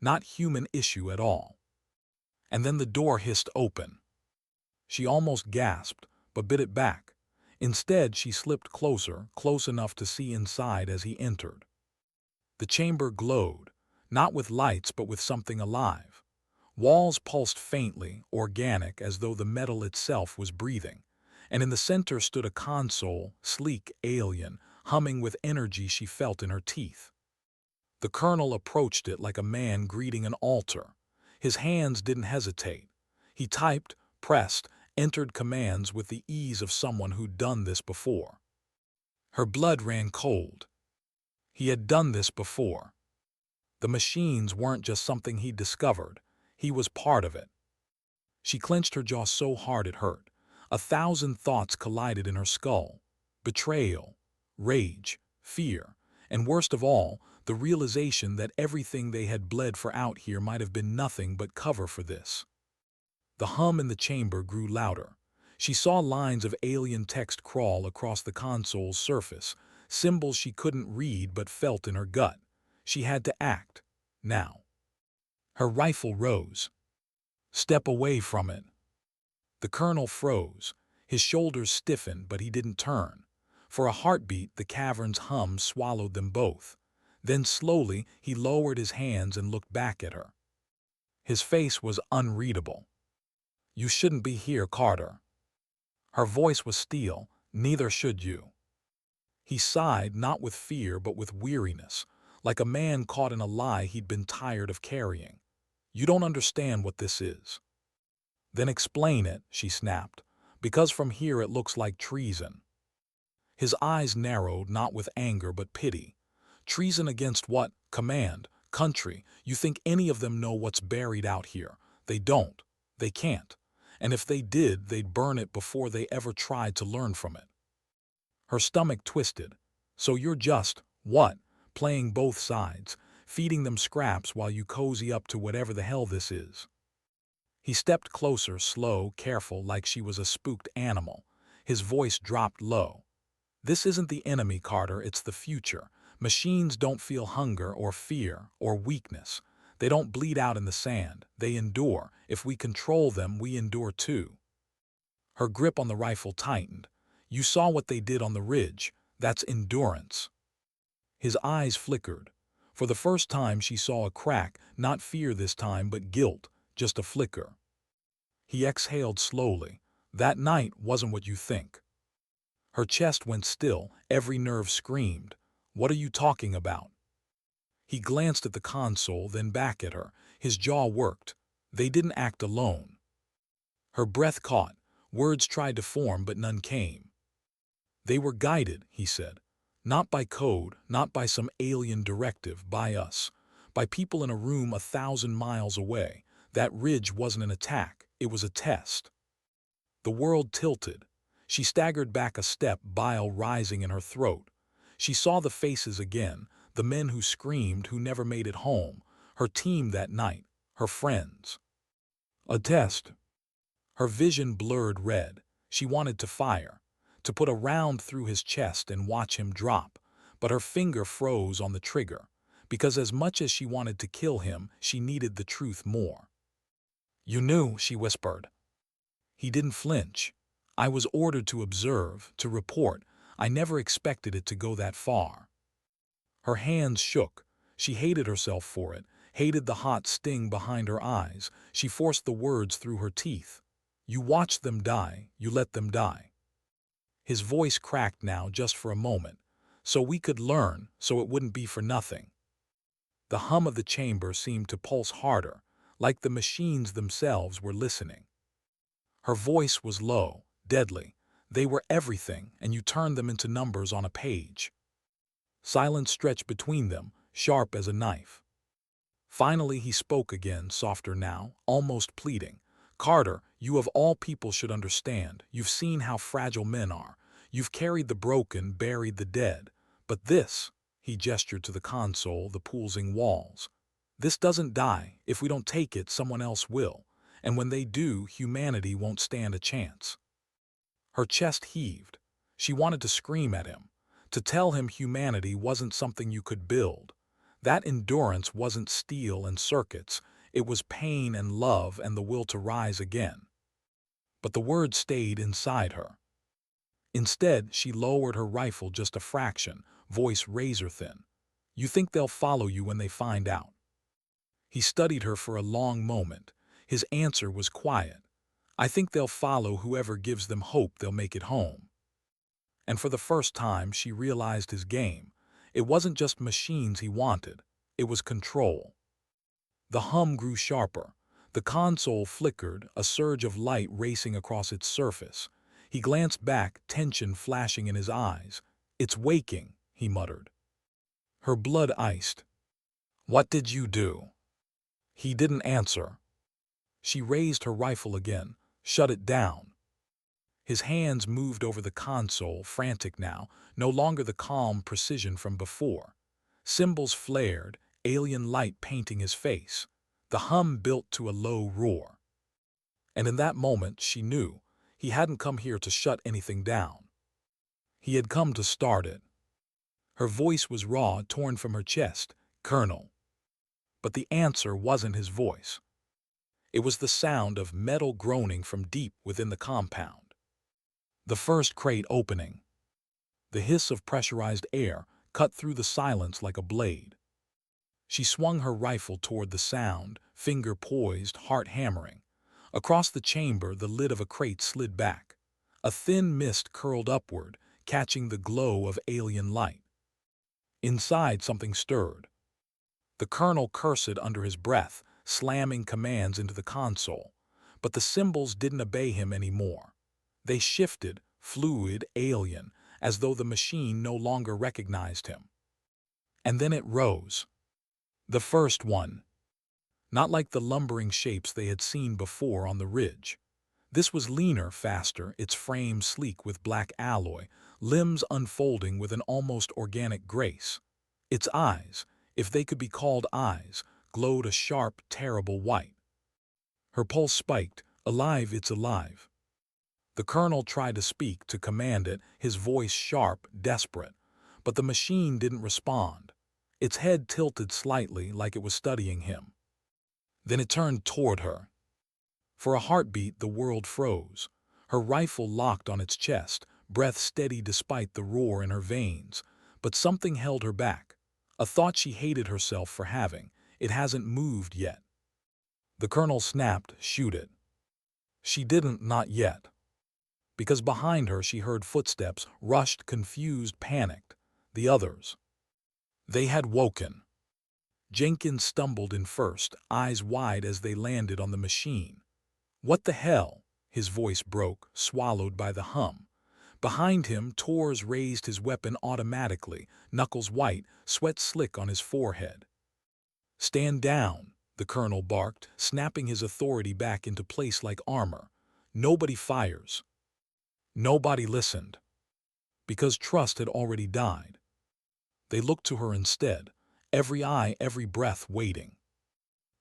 not human issue at all. And then the door hissed open. She almost gasped, but bit it back. Instead, she slipped closer, close enough to see inside as he entered. The chamber glowed, not with lights but with something alive. Walls pulsed faintly, organic, as though the metal itself was breathing. And in the center stood a console, sleek, alien, humming with energy she felt in her teeth. The colonel approached it like a man greeting an altar. His hands didn't hesitate. He typed, pressed, entered commands with the ease of someone who'd done this before. Her blood ran cold. He had done this before. The machines weren't just something he'd discovered. He was part of it. She clenched her jaw so hard it hurt. 1,000 thoughts collided in her skull. Betrayal, rage, fear, and worst of all, the realization that everything they had bled for out here might have been nothing but cover for this. The hum in the chamber grew louder. She saw lines of alien text crawl across the console's surface, symbols she couldn't read but felt in her gut. She had to act. Now. Her rifle rose. "Step away from it." The colonel froze. His shoulders stiffened, but he didn't turn. For a heartbeat, the cavern's hum swallowed them both. Then slowly, he lowered his hands and looked back at her. His face was unreadable. "You shouldn't be here, Carter." Her voice was steel. "Neither should you." He sighed, not with fear but with weariness, like a man caught in a lie he'd been tired of carrying. "You don't understand what this is." "Then explain it," she snapped, "because from here it looks like treason." His eyes narrowed, not with anger but pity. "Treason against what? Command, country. You think any of them know what's buried out here? They don't. They can't. And if they did, they'd burn it before they ever tried to learn from it. Her stomach twisted. So you're just, what? Playing both sides, feeding them scraps while you cozy up to whatever the hell this is. He stepped closer, slow, careful, like she was a spooked animal. His voice dropped low. This isn't the enemy, Carter, it's the future. Machines don't feel hunger or fear or weakness. They don't bleed out in the sand. They endure. If we control them, we endure too. Her grip on the rifle tightened. You saw what they did on the ridge. That's endurance. His eyes flickered. For the first time she saw a crack, not fear this time, but guilt, just a flicker. He exhaled slowly. That night wasn't what you think. Her chest went still, every nerve screamed. What are you talking about? He glanced at the console, then back at her. His jaw worked. They didn't act alone. Her breath caught. Words tried to form, but none came. They were guided, he said. Not by code, not by some alien directive, by us. By people in a room 1,000 miles away. That ridge wasn't an attack, it was a test. The world tilted. She staggered back a step, bile rising in her throat. She saw the faces again, the men who screamed, who never made it home, her team that night, her friends. A test. Her vision blurred red. She wanted to fire, to put a round through his chest and watch him drop, but her finger froze on the trigger, because as much as she wanted to kill him, she needed the truth more. You knew, she whispered. He didn't flinch. I was ordered to observe, to report. I never expected it to go that far. Her hands shook. She hated herself for it, hated the hot sting behind her eyes. She forced the words through her teeth. You watched them die, you let them die. His voice cracked now just for a moment. So we could learn, so it wouldn't be for nothing. The hum of the chamber seemed to pulse harder, like the machines themselves were listening. Her voice was low, deadly. They were everything, and you turned them into numbers on a page. Silence stretched between them, sharp as a knife. Finally he spoke again, softer now, almost pleading. Carter, you of all people should understand. You've seen how fragile men are. You've carried the broken, buried the dead. But this, he gestured to the console, the pulsing walls. This doesn't die. If we don't take it, someone else will. And when they do, humanity won't stand a chance. Her chest heaved. She wanted to scream at him, to tell him humanity wasn't something you could build. That endurance wasn't steel and circuits, it was pain and love and the will to rise again. But the words stayed inside her. Instead, she lowered her rifle just a fraction, voice razor-thin. You think they'll follow you when they find out? He studied her for a long moment. His answer was quiet. I think they'll follow whoever gives them hope they'll make it home. And for the first time, she realized his game. It wasn't just machines he wanted. It was control. The hum grew sharper. The console flickered, a surge of light racing across its surface. He glanced back, tension flashing in his eyes. It's waking, he muttered. Her blood iced. What did you do? He didn't answer. She raised her rifle again, shut it down. His hands moved over the console, frantic now, no longer the calm precision from before. Symbols flared, alien light painting his face. The hum built to a low roar. And in that moment, she knew he hadn't come here to shut anything down. He had come to start it. Her voice was raw, torn from her chest. Colonel. But the answer wasn't his voice. It was the sound of metal groaning from deep within the compound. The first crate opening. The hiss of pressurized air cut through the silence like a blade. She swung her rifle toward the sound, finger poised, heart hammering. Across the chamber, the lid of a crate slid back. A thin mist curled upward, catching the glow of alien light. Inside, something stirred. The colonel cursed under his breath, slamming commands into the console. But the symbols didn't obey him anymore. They shifted, fluid, alien, as though the machine no longer recognized him. And then it rose. The first one. not like the lumbering shapes they had seen before on the ridge. This was leaner, faster, its frame sleek with black alloy, limbs unfolding with an almost organic grace. Its eyes, if they could be called eyes, glowed a sharp, terrible white. Her pulse spiked. Alive, it's alive. The colonel tried to speak, to command it, his voice sharp, desperate. But the machine didn't respond. Its head tilted slightly like it was studying him. Then it turned toward her. For a heartbeat, the world froze. Her rifle locked on its chest, breath steady despite the roar in her veins. But something held her back. A thought she hated herself for having. It hasn't moved yet. The colonel snapped, "Shoot it." She didn't, not yet. Because behind her she heard footsteps, rushed, confused, panicked. The others. They had woken. Jenkins stumbled in first, eyes wide as they landed on the machine. "What the hell?" His voice broke, swallowed by the hum. Behind him, Torres raised his weapon automatically, knuckles white, sweat slick on his forehead. "Stand down," the colonel barked, snapping his authority back into place like armor. "Nobody fires." Nobody listened. Because trust had already died. They looked to her instead, every eye, every breath waiting.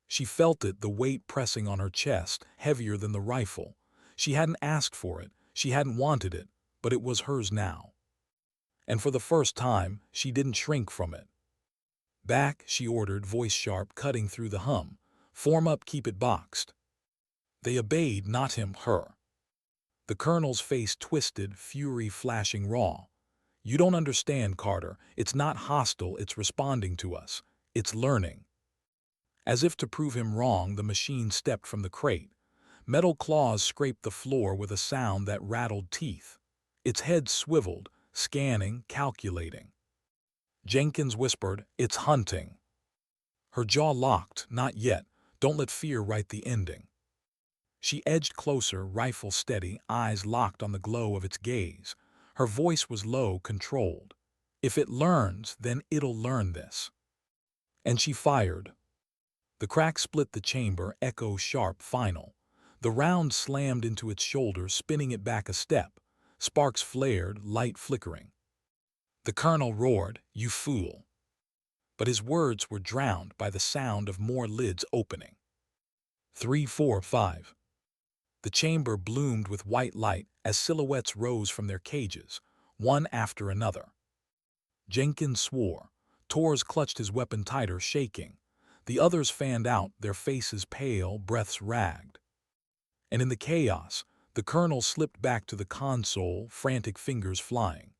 She felt it, the weight pressing on her chest, heavier than the rifle. She hadn't asked for it, she hadn't wanted it, but it was hers now. And for the first time, she didn't shrink from it. "Back," she ordered, voice sharp, cutting through the hum. "Form up, keep it boxed." They obeyed, not him, her. The colonel's face twisted, fury flashing raw. "You don't understand, Carter. It's not hostile, it's responding to us. It's learning." As if to prove him wrong, the machine stepped from the crate. Metal claws scraped the floor with a sound that rattled teeth. Its head swiveled, scanning, calculating. Jenkins whispered, "It's hunting." Her jaw locked. "Not yet. Don't let fear write the ending." She edged closer, rifle steady, eyes locked on the glow of its gaze. Her voice was low, controlled. "If it learns, then it'll learn this." And she fired. The crack split the chamber, echo sharp, final. The round slammed into its shoulder, spinning it back a step. Sparks flared, light flickering. The colonel roared, "You fool." But his words were drowned by the sound of more lids opening. 3, 4, 5. The chamber bloomed with white light as silhouettes rose from their cages, one after another. Jenkins swore. Torres clutched his weapon tighter, shaking. The others fanned out, their faces pale, breaths ragged. And in the chaos, the colonel slipped back to the console, frantic fingers flying.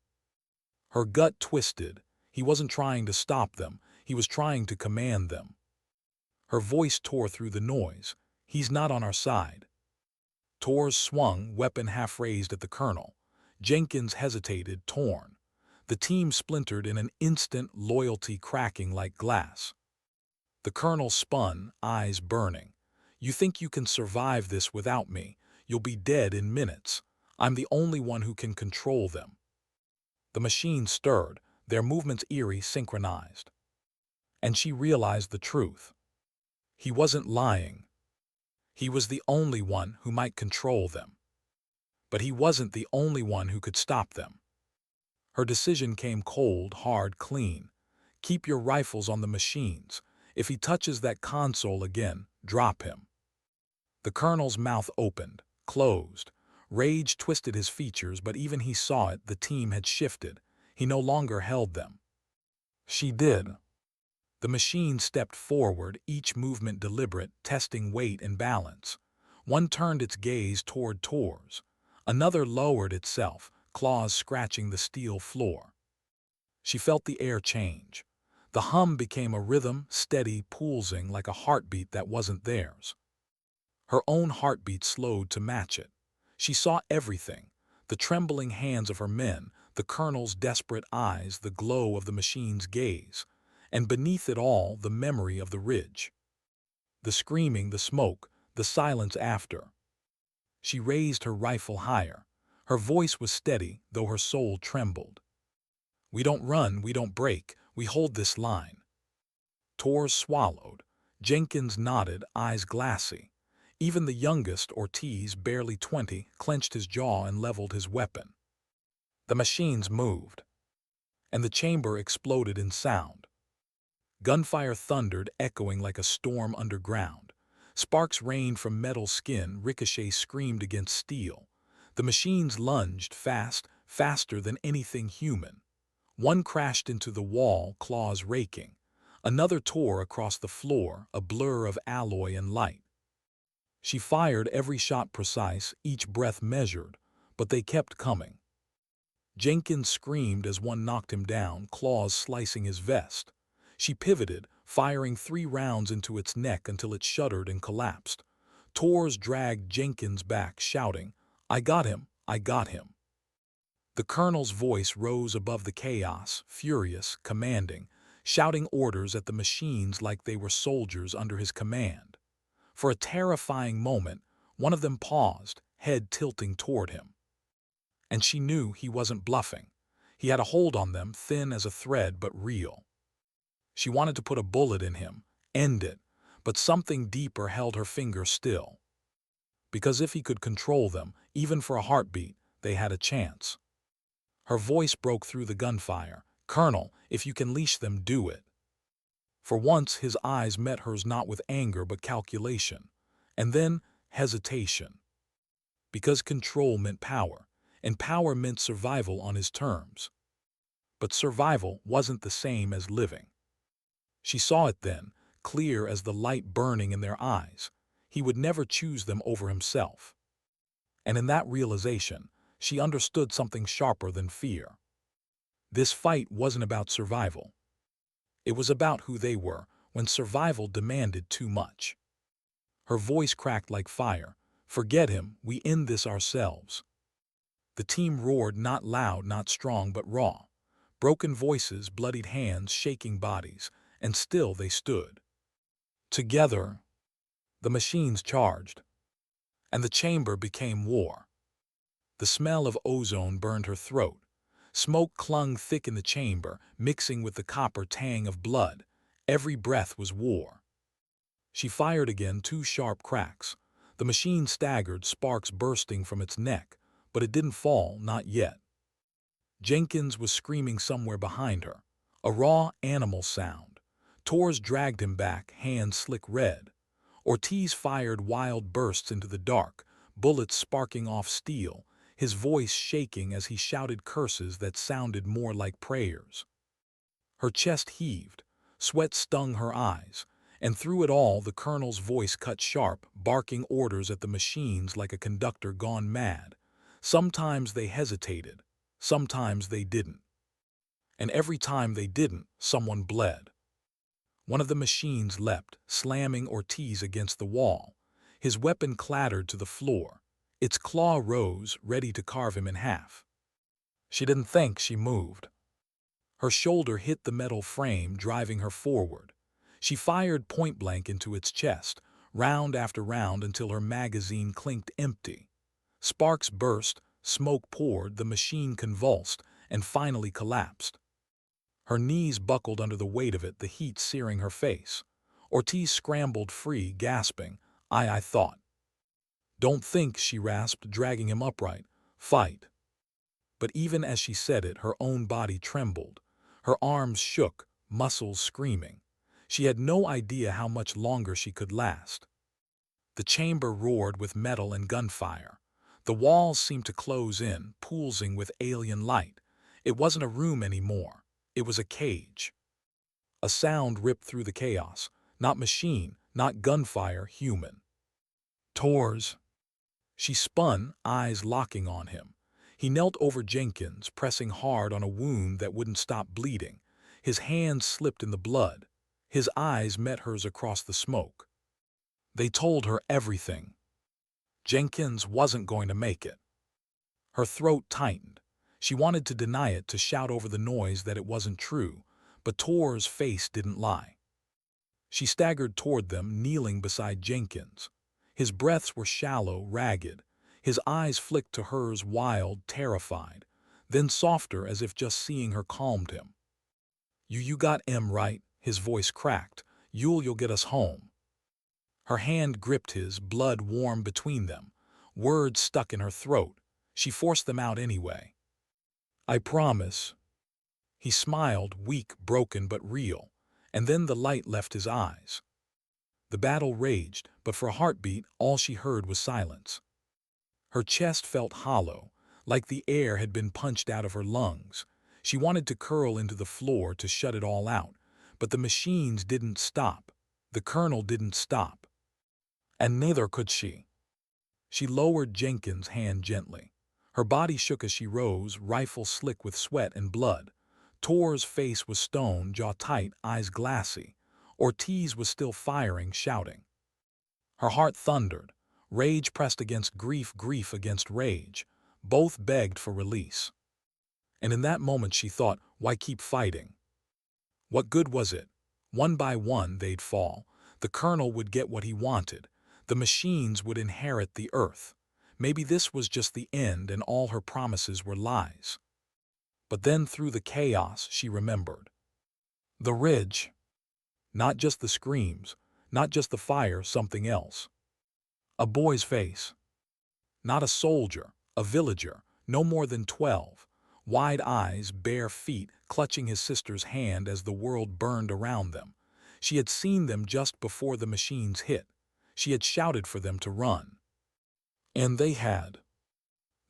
Her gut twisted. He wasn't trying to stop them, he was trying to command them. Her voice tore through the noise. "He's not on our side." Torres swung, weapon half raised at the colonel. Jenkins hesitated, torn. The team splintered in an instant, loyalty cracking like glass. The colonel spun, eyes burning. "You think you can survive this without me? You'll be dead in minutes. I'm the only one who can control them." The machine stirred, their movements eerie, synchronized. And she realized the truth. He wasn't lying. He was the only one who might control them. But he wasn't the only one who could stop them. Her decision came cold, hard, clean. "Keep your rifles on the machines. If he touches that console again, drop him." The colonel's mouth opened, closed. Rage twisted his features, but even he saw it, the team had shifted. He no longer held them. She did. The machine stepped forward, each movement deliberate, testing weight and balance. One turned its gaze toward Torres. Another lowered itself, claws scratching the steel floor. She felt the air change. The hum became a rhythm, steady, pulsing like a heartbeat that wasn't theirs. Her own heartbeat slowed to match it. She saw everything, the trembling hands of her men, the colonel's desperate eyes, the glow of the machine's gaze, and beneath it all, the memory of the ridge. The screaming, the smoke, the silence after. She raised her rifle higher. Her voice was steady, though her soul trembled. "We don't run, we don't break, we hold this line." Torres swallowed. Jenkins nodded, eyes glassy. Even the youngest, Ortiz, barely 20, clenched his jaw and leveled his weapon. The machines moved, and the chamber exploded in sound. Gunfire thundered, echoing like a storm underground. Sparks rained from metal skin, ricochet screamed against steel. The machines lunged, faster than anything human. One crashed into the wall, claws raking. Another tore across the floor, a blur of alloy and light. She fired every shot precise, each breath measured, but they kept coming. Jenkins screamed as one knocked him down, claws slicing his vest. She pivoted, firing 3 rounds into its neck until it shuddered and collapsed. Torres dragged Jenkins back, shouting, "I got him! I got him!" The colonel's voice rose above the chaos, furious, commanding, shouting orders at the machines like they were soldiers under his command. For a terrifying moment, one of them paused, head tilting toward him. And she knew he wasn't bluffing. He had a hold on them, thin as a thread but real. She wanted to put a bullet in him, end it, but something deeper held her finger still. Because if he could control them, even for a heartbeat, they had a chance. Her voice broke through the gunfire. "Colonel, if you can leash them, do it." For once, his eyes met hers not with anger but calculation. And then, hesitation. Because control meant power, and power meant survival on his terms. But survival wasn't the same as living. She saw it then, clear as the light burning in their eyes. He would never choose them over himself. And in that realization, she understood something sharper than fear. This fight wasn't about survival. It was about who they were when survival demanded too much. Her voice cracked like fire. "Forget him, we end this ourselves." The team roared, not loud, not strong, but raw. Broken voices, bloodied hands, shaking bodies, and still they stood. Together, the machines charged, and the chamber became war. The smell of ozone burned her throat. Smoke clung thick in the chamber, mixing with the copper tang of blood. Every breath was war. She fired again, 2 sharp cracks. The machine staggered, sparks bursting from its neck, but it didn't fall, not yet. Jenkins was screaming somewhere behind her, a raw animal sound. Torres dragged him back, hands slick red. Ortiz fired wild bursts into the dark, bullets sparking off steel, his voice shaking as he shouted curses that sounded more like prayers. Her chest heaved, sweat stung her eyes, and through it all the colonel's voice cut sharp, barking orders at the machines like a conductor gone mad. Sometimes they hesitated, sometimes they didn't. And every time they didn't, someone bled. One of the machines leapt, slamming Ortiz against the wall. His weapon clattered to the floor. Its claw rose, ready to carve him in half. She didn't think, she moved. Her shoulder hit the metal frame, driving her forward. She fired point-blank into its chest, round after round until her magazine clinked empty. Sparks burst, smoke poured, the machine convulsed, and finally collapsed. Her knees buckled under the weight of it, the heat searing her face. Ortiz scrambled free, gasping, I thought." "Don't think," she rasped, dragging him upright. "Fight." But even as she said it, her own body trembled. Her arms shook, muscles screaming. She had no idea how much longer she could last. The chamber roared with metal and gunfire. The walls seemed to close in, pulsing with alien light. It wasn't a room anymore. It was a cage. A sound ripped through the chaos. Not machine, not gunfire, human. "Torres." She spun, eyes locking on him. He knelt over Jenkins, pressing hard on a wound that wouldn't stop bleeding. His hands slipped in the blood. His eyes met hers across the smoke. They told her everything. Jenkins wasn't going to make it. Her throat tightened. She wanted to deny it, to shout over the noise that it wasn't true, but Tor's face didn't lie. She staggered toward them, kneeling beside Jenkins. His breaths were shallow, ragged. His eyes flicked to hers, wild, terrified, then softer, as if just seeing her calmed him. You got him right," his voice cracked. You'll get us home." Her hand gripped his, blood warm between them. Words stuck in her throat. She forced them out anyway. "I promise." He smiled, weak, broken, but real, and then the light left his eyes. The battle raged, but for a heartbeat, all she heard was silence. Her chest felt hollow, like the air had been punched out of her lungs. She wanted to curl into the floor to shut it all out, but the machines didn't stop. The colonel didn't stop. And neither could she. She lowered Jenkins' hand gently. Her body shook as she rose, rifle slick with sweat and blood. Tor's face was stone, jaw tight, eyes glassy. Ortiz was still firing, shouting. Her heart thundered. Rage pressed against grief, grief against rage. Both begged for release. And in that moment she thought, why keep fighting? What good was it? One by one they'd fall. The colonel would get what he wanted. The machines would inherit the earth. Maybe this was just the end and all her promises were lies. But then through the chaos she remembered. The ridge. Not just the screams, not just the fire, something else. A boy's face. Not a soldier, a villager, no more than 12. Wide eyes, bare feet, clutching his sister's hand as the world burned around them. She had seen them just before the machines hit. She had shouted for them to run. And they had.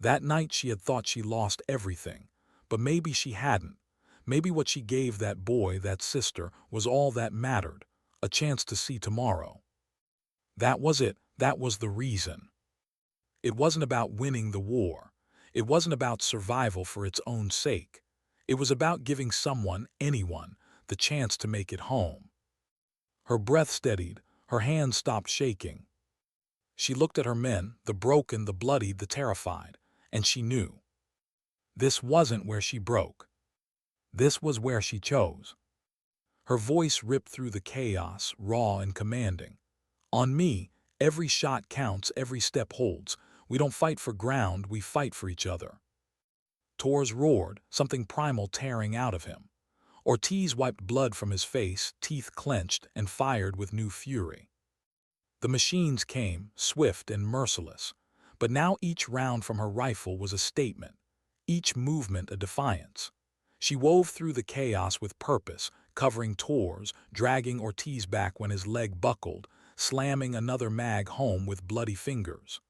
That night she had thought she lost everything, but maybe she hadn't. Maybe what she gave that boy, that sister, was all that mattered, a chance to see tomorrow. That was it, that was the reason. It wasn't about winning the war. It wasn't about survival for its own sake. It was about giving someone, anyone, the chance to make it home. Her breath steadied, her hands stopped shaking. She looked at her men, the broken, the bloodied, the terrified, and she knew. This wasn't where she broke. This was where she chose. Her voice ripped through the chaos, raw and commanding. On me, every shot counts, every step holds. We don't fight for ground, we fight for each other. Torres roared, something primal tearing out of him. Ortiz wiped blood from his face, teeth clenched, and fired with new fury. The machines came, swift and merciless, but now each round from her rifle was a statement, each movement a defiance. She wove through the chaos with purpose, covering Torres, dragging Ortiz back when his leg buckled, slamming another mag home with bloody fingers.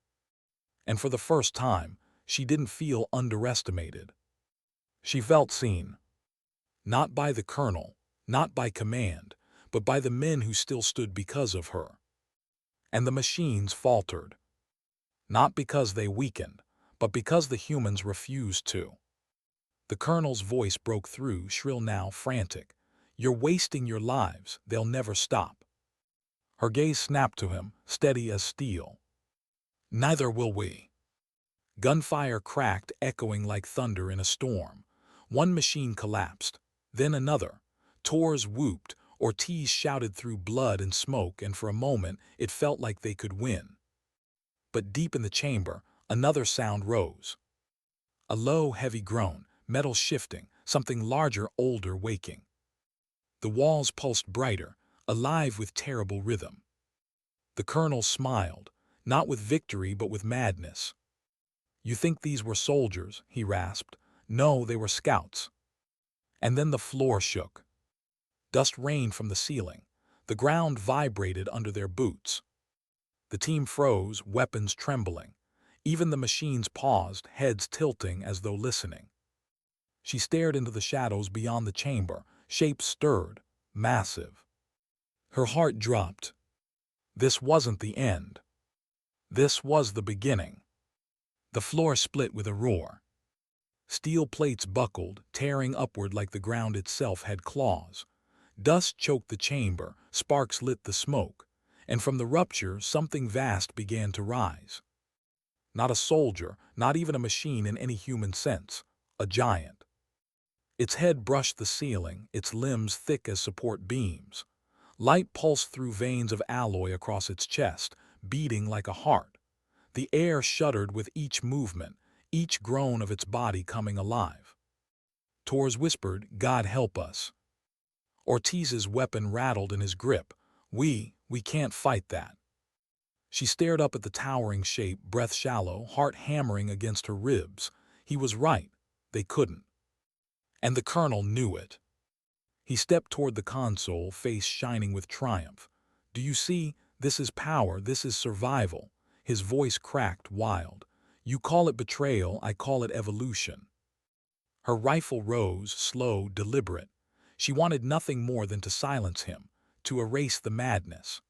And for the first time, she didn't feel underestimated. She felt seen. Not by the colonel, not by command, but by the men who still stood because of her. And the machines faltered. Not because they weakened, but because the humans refused to. The colonel's voice broke through, shrill now, frantic. "You're wasting your lives, they'll never stop." Her gaze snapped to him, steady as steel. "Neither will we." Gunfire cracked, echoing like thunder in a storm. One machine collapsed, then another. Torres whooped, Ortiz shouted through blood and smoke, and for a moment it felt like they could win. But deep in the chamber, another sound rose. A low, heavy groan, metal shifting, something larger, older, waking. The walls pulsed brighter, alive with terrible rhythm. The colonel smiled, not with victory but with madness. "You think these were soldiers?" he rasped. "No, they were scouts." And then the floor shook. Dust rained from the ceiling. The ground vibrated under their boots. The team froze, weapons trembling. Even the machines paused, heads tilting as though listening. She stared into the shadows beyond the chamber. Shapes stirred, massive. Her heart dropped. This wasn't the end. This was the beginning. The floor split with a roar. Steel plates buckled, tearing upward like the ground itself had claws. Dust choked the chamber, sparks lit the smoke, and from the rupture something vast began to rise. Not a soldier, not even a machine in any human sense, a giant. Its head brushed the ceiling, its limbs thick as support beams. Light pulsed through veins of alloy across its chest, beating like a heart. The air shuddered with each movement, each groan of its body coming alive. Torres whispered, "God help us." Ortiz's weapon rattled in his grip, We can't fight that. She stared up at the towering shape, breath shallow, heart hammering against her ribs. He was right. They couldn't. And the colonel knew it. He stepped toward the console, face shining with triumph. Do you see? This is power. This is survival. His voice cracked, wild. You call it betrayal, I call it evolution. Her rifle rose, slow, deliberate. She wanted nothing more than to silence him, to erase the madness.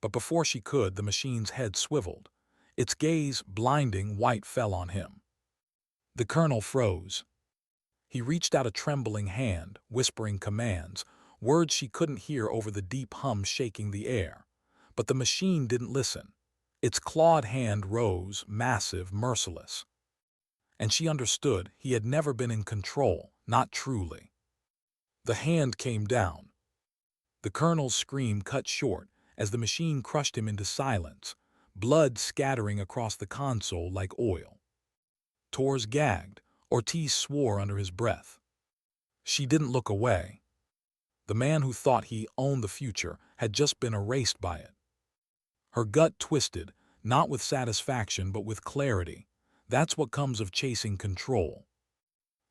But before she could, the machine's head swiveled. Its gaze, blinding white, fell on him. The colonel froze. He reached out a trembling hand, whispering commands, words she couldn't hear over the deep hum shaking the air. But the machine didn't listen. Its clawed hand rose, massive, merciless. And she understood he had never been in control, not truly. The hand came down. The colonel's scream cut short as the machine crushed him into silence, blood scattering across the console like oil. Torres gagged. Ortiz swore under his breath. She didn't look away. The man who thought he owned the future had just been erased by it. Her gut twisted, not with satisfaction but with clarity. That's what comes of chasing control.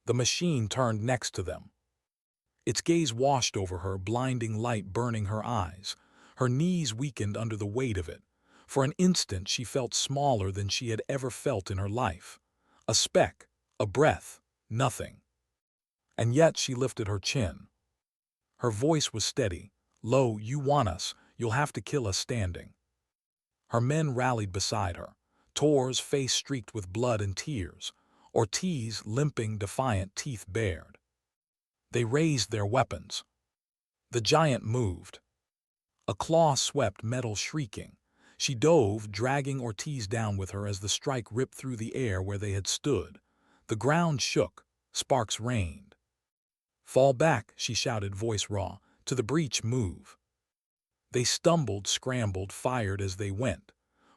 The machine turned next to them. Its gaze washed over her, blinding light burning her eyes. Her knees weakened under the weight of it. For an instant she felt smaller than she had ever felt in her life. A speck, a breath, nothing. And yet she lifted her chin. Her voice was steady. Low, you want us, you'll have to kill us standing. Her men rallied beside her. Tor's face streaked with blood and tears. Ortiz, limping, defiant, teeth bared. They raised their weapons. The giant moved. A claw swept metal, shrieking. She dove, dragging Ortiz down with her as the strike ripped through the air where they had stood. The ground shook. Sparks rained. Fall back, she shouted, voice raw. To the breach, move. They stumbled, scrambled, fired as they went.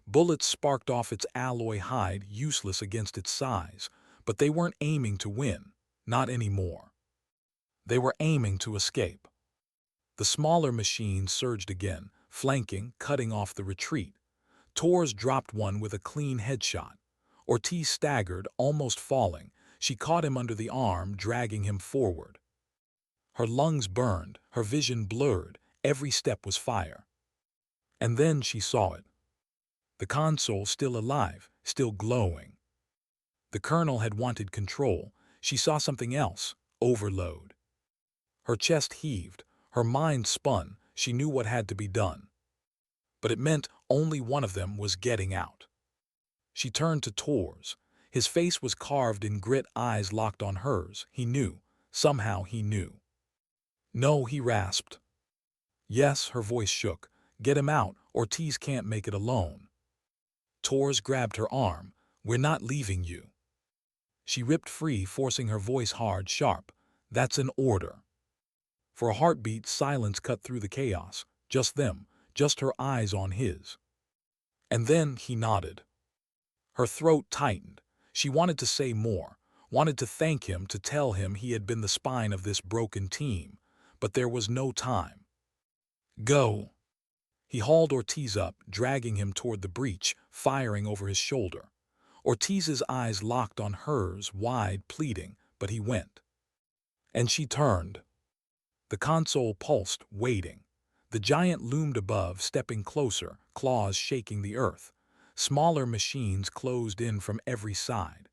Bullets sparked off its alloy hide, useless against its size. But they weren't aiming to win. Not anymore. They were aiming to escape. The smaller machine surged again, flanking, cutting off the retreat. Torres dropped one with a clean headshot. Ortiz staggered, almost falling. She caught him under the arm, dragging him forward. Her lungs burned, her vision blurred, every step was fire. And then she saw it. The console still alive, still glowing. The colonel had wanted control. She saw something else, overload. Her chest heaved, her mind spun, she knew what had to be done. But it meant only one of them was getting out. She turned to Torres. His face was carved in grit, eyes locked on hers. He knew. Somehow he knew. No, he rasped. Yes, her voice shook. Get him out. Ortiz can't make it alone. Torres grabbed her arm. We're not leaving you. She ripped free, forcing her voice hard, sharp. That's an order. For a heartbeat, silence cut through the chaos. Just them, just her eyes on his. And then he nodded. Her throat tightened. She wanted to say more, wanted to thank him, to tell him he had been the spine of this broken team. But there was no time. Go. He hauled Ortiz up, dragging him toward the breach, firing over his shoulder. Ortiz's eyes locked on hers, wide, pleading, but he went. And she turned. The console pulsed, waiting. The giant loomed above, stepping closer, claws shaking the earth. Smaller machines closed in from every side.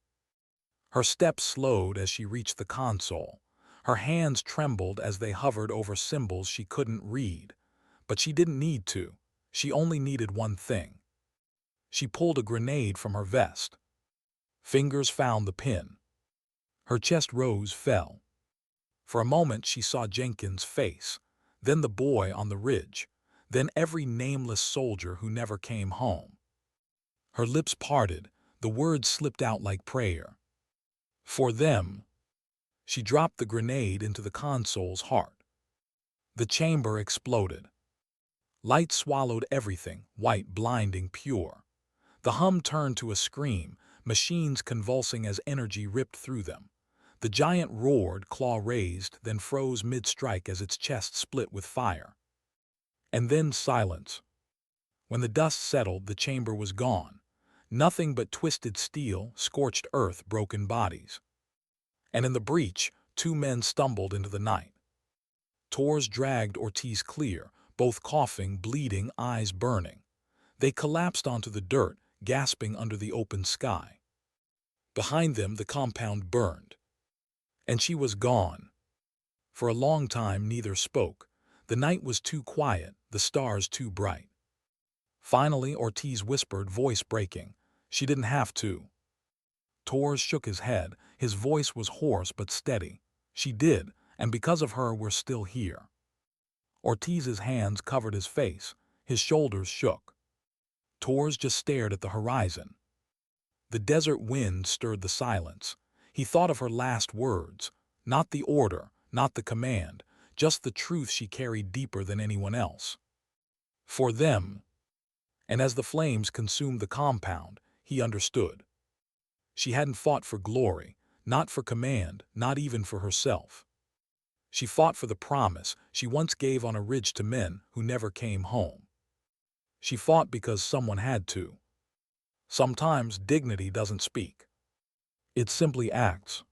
Her steps slowed as she reached the console. Her hands trembled as they hovered over symbols she couldn't read. But she didn't need to. She only needed one thing. She pulled a grenade from her vest. Fingers found the pin. Her chest rose, fell. For a moment she saw Jenkins' face, then the boy on the ridge, then every nameless soldier who never came home. Her lips parted, the words slipped out like prayer. For them. She dropped the grenade into the console's heart. The chamber exploded. Light swallowed everything, white, blinding, pure. The hum turned to a scream, machines convulsing as energy ripped through them. The giant roared, claw raised, then froze mid-strike as its chest split with fire. And then silence. When the dust settled, the chamber was gone. Nothing but twisted steel, scorched earth, broken bodies. And in the breach, two men stumbled into the night. Torres dragged Ortiz clear, both coughing, bleeding, eyes burning. They collapsed onto the dirt, gasping under the open sky. Behind them, the compound burned. And she was gone. For a long time, neither spoke. The night was too quiet, the stars too bright. Finally, Ortiz whispered, voice breaking. She didn't have to. Torres shook his head. His voice was hoarse but steady. She did, and because of her, we're still here. Ortiz's hands covered his face. His shoulders shook. Torres just stared at the horizon. The desert wind stirred the silence. He thought of her last words. Not the order, not the command, just the truth she carried deeper than anyone else. For them. And as the flames consumed the compound, he understood. She hadn't fought for glory, not for command, not even for herself. She fought for the promise she once gave on a ridge to men who never came home. She fought because someone had to. Sometimes dignity doesn't speak. It simply acts.